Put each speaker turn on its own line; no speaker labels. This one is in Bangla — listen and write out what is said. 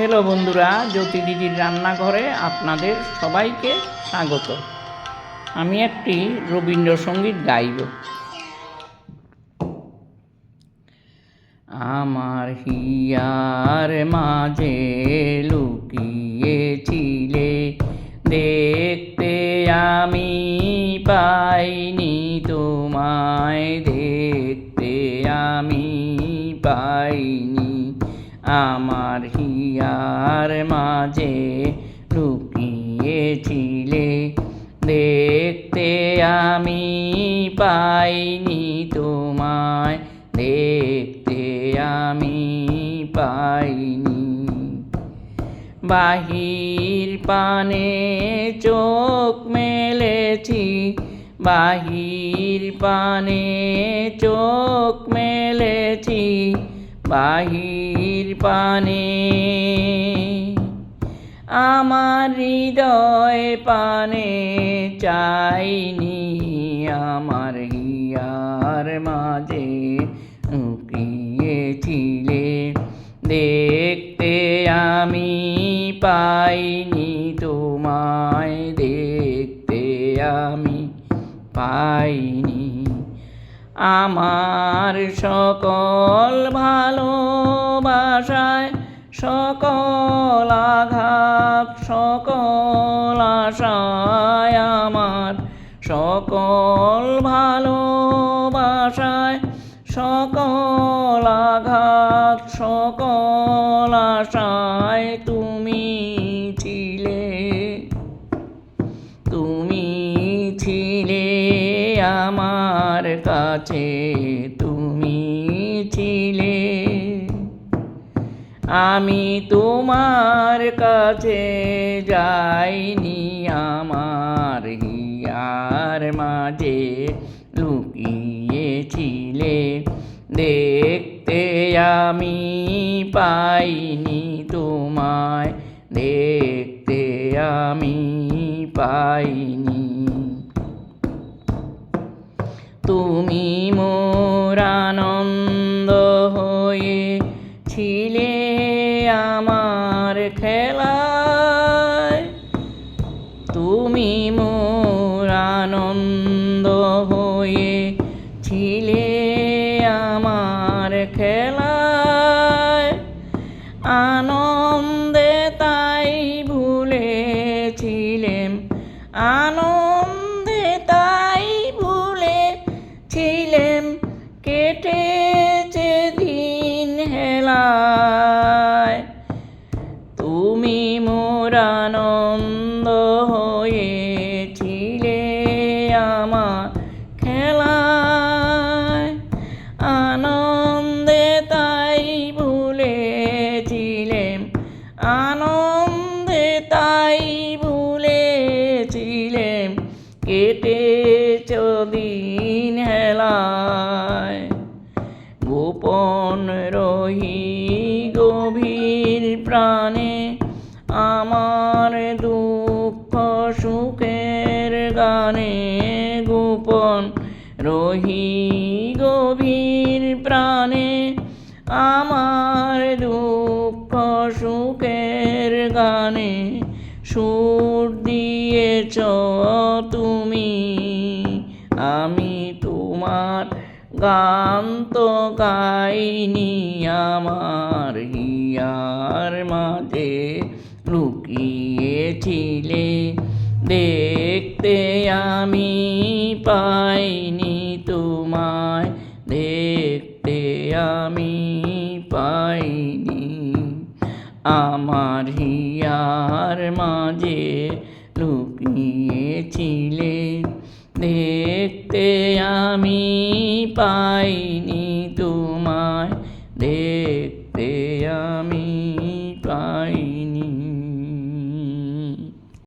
হ্যালো বন্ধুরা, জ্যোতি দিদির রান্নাঘরে আপনাদের সবাইকে স্বাগত। আমি একটি রবীন্দ্রসঙ্গীত গাইব। আমার হিয়ার মাঝে লুকিয়েছিলে, দেখতে আমি পাইনি তোমায়, দেখতে আমি পাইনি। আমার হিয়ার মাঝে লুকিয়েছিলে, দেখতে আমি পাইনি তোমায়, দেখতে আমি পাইনি। বাহির পানে চোখ মেলেছি, বাহির পানে চোখ মেলেছি, বাহির পানে আমার হৃদয় পানে চাইনি। আমার হিয়ার মাঝে লুকিয়েছিলে, দেখতে আমি পাইনি তোমায়, দেখতে আমি পাইনি। আমার সকল ভালোবাসায়, সকল আঘাত, সকল আশায়, আমার সকল ভালোবাসায়, সকল আঘাত, সকল আশায় তুমি ছিলে, তুমি ছিলে আমার কাছে, তুমি ছিলে। আমি তোমার কাছে যাইনি, আমার হিয়ার মাঝে লুকিয়েছিলে, দেখতে আমি পাইনি তোমায়, দেখতে আমি পাইনি। তুমি মোর আনন্দ হয়ে ছিলে আমার খেলায়, তুমি মোর আনন্দ হয়ে ছিলে আমার খেলায়। আনন্দে তাই ভুলেছিলেম, আনন্দে তাই ভুলেছিলেম, কেটেছে দিন হেলায়। তুমি মোর আনন্দ হয়েছিলে আমার খেলায়, আনন্দে তাই ভুলেছিলেম, আনন্দে তাই ভুলেছিলেম, কেটেছ দিন হেলায়। গোপন রহি গভীর প্রাণে আমার দুঃখ সুখের গানে, গোপন রহি গভীর প্রাণে আমার দুঃখ সুখের গানে, সুর দিয়েছ তুমি। আমি তোমার গান তো গাইনি, আমার হিয়ার মাঝে লুকিয়েছিলে, দেখতে আমি পাইনি তোমায়, দেখতে আমি পাইনি। আমার হিয়ার মাঝে লুকিয়েছিলে, দেখতে আমি পাইনি তোমায়।